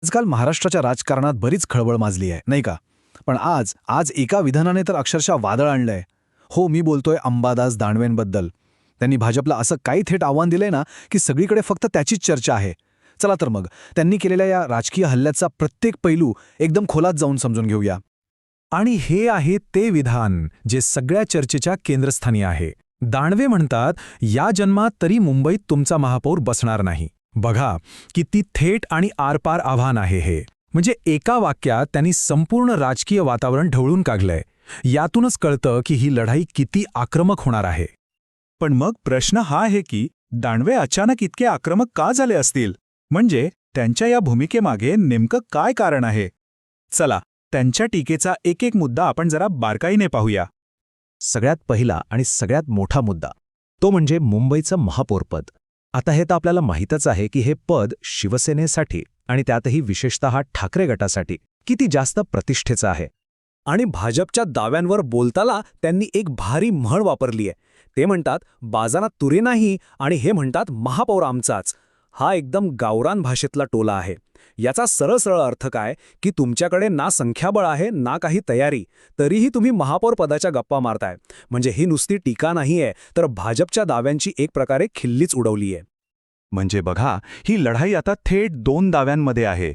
आजकाल महाराष्ट्राच्या राजकारणात बरीच खळबळ माजली आहे, नाही का? पण आज आज एका विधानाने तर अक्षरशः वादळ आणलंय. हो, मी बोलतोय अंबादास दानवेंबद्दल. त्यांनी भाजपला असं काही थेट आव्हान दिलंय ना, की सगळीकडे फक्त त्याचीच चर्चा आहे. चला तर मग त्यांनी केलेल्या या राजकीय हल्ल्याचा प्रत्येक पैलू एकदम खोलात जाऊन समजून घेऊया. आणि हे आहे ते विधान जे सगळ्या चर्चेच्या केंद्रस्थानी आहे. दानवे म्हणतात, या जन्मात तरी मुंबईत तुमचा महापौर बसणार नाही. बघा किती थेट आणि आरपार आव्हान आहे हे. म्हणजे एका वाक्यात त्यांनी संपूर्ण राजकीय वातावरण ढवळून काढलंय. यातूनच कळतं की ही लढाई किती आक्रमक होणार आहे. पण मग प्रश्न हा आहे की दानवे अचानक इतके आक्रमक का झाले असतील? म्हणजे त्यांच्या या भूमिकेमागे नेमकं काय कारण आहे? चला, त्यांच्या टीकेचा एक एक मुद्दा आपण जरा बारकाईने पाहूया. सगळ्यात पहिला आणि सगळ्यात मोठा मुद्दा तो म्हणजे मुंबईचं महापौरपद. आता हे तर आपल्याला माहीतच आहे की हे पद शिवसेनेसाठी आणि त्यातही विशेषतः ठाकरे गटासाठी किती जास्त प्रतिष्ठेचं आहे. आणि भाजपच्या दाव्यांवर बोलताना त्यांनी एक भारी म्हण वापरली आहे. ते म्हणतात बाजारात तुरे नाही आणि हे म्हणतात महापौर आमचाच. हा एकदम गावरान भाषेतला टोला आहे. याचा सरळ सरळ अर्थ काय की तुमच्याकडे ना संख्याबळ आहे ना काही तयारी, तरीही तुम्ही महापौर पदाच्या गप्पा मारताय. म्हणजे ही नुसती टीका नाहीये, तर भाजपच्या दाव्यांची एक प्रकारे खिल्लीच उडवली आहे. म्हणजे बघा, ही लढाई आता थेट दोन दाव्यांमध्ये आहे.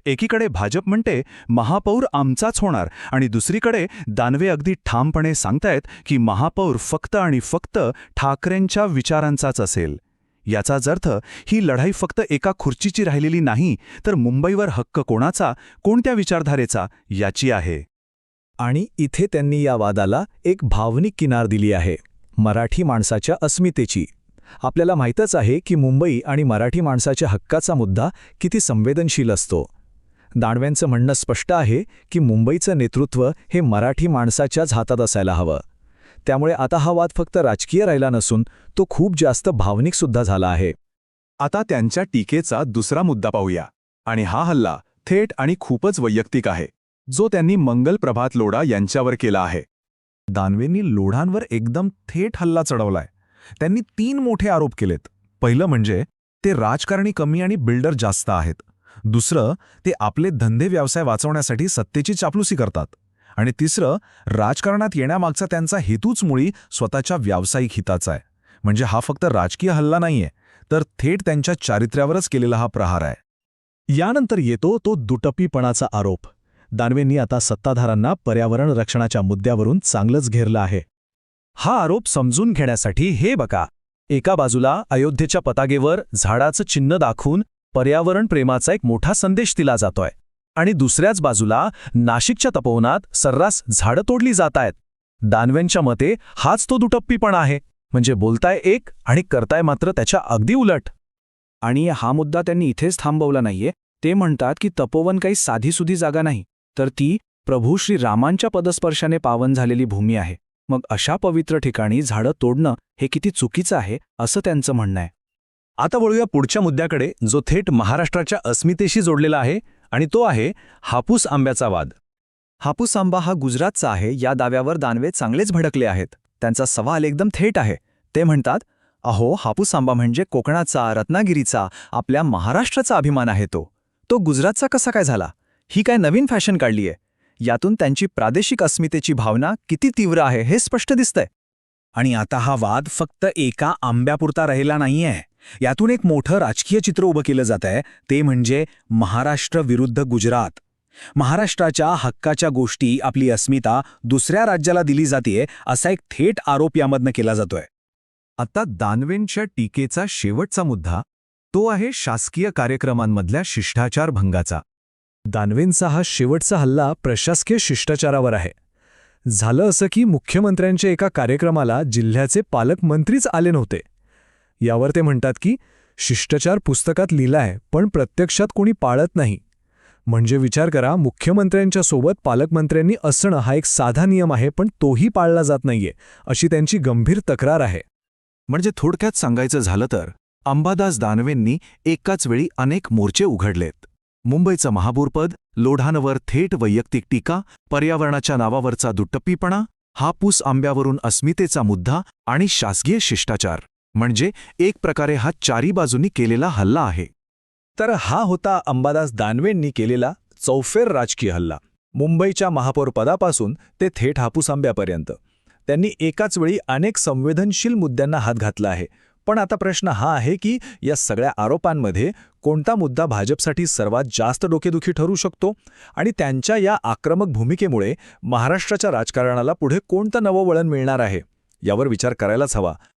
एकीकडे भाजप म्हणते महापौर आमचाच होणार आणि दुसरीकडे दानवे अगदी ठामपणे सांगतायत की महापौर फक्त आणि फक्त ठाकरेंच्या विचारांचाच असेल. याचाच अर्थ ही लढाई फक्त एका खुर्चीची राहिलेली नाही, तर मुंबईवर हक्क कोणाचा, कोणत्या विचारधारेचा याची आहे. आणि इथे त्यांनी या वादाला एक भावनिक किनार दिली आहे, मराठी माणसाच्या अस्मितेची. आपल्याला माहीतच आहे की मुंबई आणि मराठी माणसाच्या हक्काचा मुद्दा किती संवेदनशील असतो. दानवेंचं म्हणणं स्पष्ट आहे की मुंबईचं नेतृत्व हे मराठी माणसाच्याच हातात असायला हवं. त्यामुळे आता हा वाद फक्त राजकीय राहिला नसून तो खूप जास्त भावनिकसुद्धा झाला आहे. आता त्यांच्या टीकेचा दुसरा मुद्दा पाहूया. आणि हा हल्ला थेट आणि खूपच वैयक्तिक आहे, जो त्यांनी मंगल प्रभात लोढा यांच्यावर केला आहे. दानवेंनी लोढांवर एकदम थेट हल्ला चढवलाय. त्यांनी 3 मोठे आरोप केलेत. पहिलं म्हणजे ते राजकारणी कमी आणि बिल्डर जास्त आहेत. दुसरं, ते आपले धंदे व्यवसाय वाचवण्यासाठी सत्तेची चापलुसी करतात. आणि तिसरं, राजकारणात येण्यामागचा त्यांचा हेतूच मुळी स्वतःच्या व्यावसायिक हिताचा आहे. म्हणजे हा फक्त राजकीय हल्ला नाहीये, तर थेट त्यांच्या चारित्र्यावरच केलेला हा प्रहार आहे. यानंतर येतो तो दुटप्पीपणाचा आरोप. दानवेंनी आता सत्ताधाऱ्यांना पर्यावरण रक्षणाच्या मुद्द्यावरून चांगलंच घेरलं आहे. हा आरोप समजून घेण्यासाठी हे बघा, एका बाजूला अयोध्येच्या पताकेवर झाडाचं चिन्ह दाखवून पर्यावरण प्रेमाचा एक मोठा संदेश दिला जातोय, आणि दुसऱ्याच बाजूला नाशिकच्या तपोवनात सर्रास झाडं तोडली जात आहेत. दानवेंच्या मते हाच तो दुटप्पीपणा आहे. म्हणजे बोलताय एक आणि करताय मात्र त्याच्या अगदी उलट. आणि हा मुद्दा त्यांनी इथेच थांबवला नाहीये. ते म्हणतात की तपोवन काही साधीसुधी जागा नाही, तर ती प्रभू श्री रामांच्या पदस्पर्शाने पावन झालेली भूमी आहे. मग अशा पवित्र ठिकाणी झाडं तोडणं हे किती चुकीचं आहे, असं त्यांचं म्हणणं आहे. आता वळूया पुढच्या मुद्द्याकडे, जो थेट महाराष्ट्राच्या अस्मितेशी जोडलेला आहे, आणि तो आहे हापूस आंब्याचा वाद. हापूस आंबा हा गुजरातचा आहे, या दाव्यावर दानवे चांगलेच भडकले आहेत. त्यांचा सवाल एकदम थेट आहे. ते म्हणतात, अहो, हापूस आंबा म्हणजे कोकणाचा, रत्नागिरीचा, आपल्या महाराष्ट्राचा अभिमान आहे. तो गुजरातचा कसा काय झाला? ही काय नवीन फॅशन काढलीय? यातून त्यांची प्रादेशिक अस्मितेची भावना किती तीव्र आहे हे स्पष्ट दिसतंय. आणि आता हा वाद फक्त एका आंब्यापुरता राहिला नाहीये. यातून एक मोठं राजकीय चित्र उभं केलं जात आहे. ते म्हणजे महाराष्ट्र विरुद्ध गुजरात. महाराष्ट्राच्या हक्काच्या गोष्टी, आपली अस्मिता दुसऱ्या राज्याला दिली जातेय, असा एक थेट आरोप यामधनं केला जातोय. आता दानवेंच्या टीकेचा शेवटचा मुद्दा तो आहे शासकीय कार्यक्रमांमधल्या शिष्टाचार भंगाचा. दानवेंचा हा शेवटचा हल्ला प्रशासकीय शिष्टाचारावर आहे. झालं असं की मुख्यमंत्र्यांच्या एका कार्यक्रमाला जिल्ह्याचे पालकमंत्रीच आले नव्हते. यावर ते म्हणतात की शिष्टाचार पुस्तकात लिहिलाय, पण प्रत्यक्षात कोणी पाळत नाही. म्हणजे विचार करा, मुख्यमंत्र्यांच्या सोबत पालकमंत्र्यांनी असणं हा एक साधा नियम आहे, पण तोही पाळला जात नाहीये, अशी त्यांची गंभीर तक्रार आहे. म्हणजे थोडक्यात सांगायचं झालं तर अंबादास दानवेंनी एकाच वेळी अनेक मोर्चे उघडलेत. मुंबईचं महापौरपद, लोढांवर थेट वैयक्तिक टीका, पर्यावरणाच्या नावावरचा दुटप्पीपणा, हापूस आंब्यावरून अस्मितेचा मुद्दा आणि शासकीय शिष्टाचार. म्हणजे एक प्रकारे हा चारी बाजूंनी केलेला हल्ला आहे. तर हा होता अंबादास दानवेंनी केलेला चौफेर राजकीय हल्ला. मुंबईच्या महापौर पदापासून ते थेट हापूस आंब्यापर्यंत त्यांनी एकाच वेळी अनेक संवेदनशील मुद्द्यांना हात घातला आहे. पण आता प्रश्न हा आहे की या सगळ्या आरोपांमध्ये कोणता मुद्दा भाजपसाठी सर्वात जास्त डोकेदुखी ठरू शकतो आणि त्यांच्या या आक्रमक भूमिकेमुळे महाराष्ट्राच्या राजकारणाला पुढे कोणतं नवं वळण मिळणार आहे यावर विचार करायलाच हवा.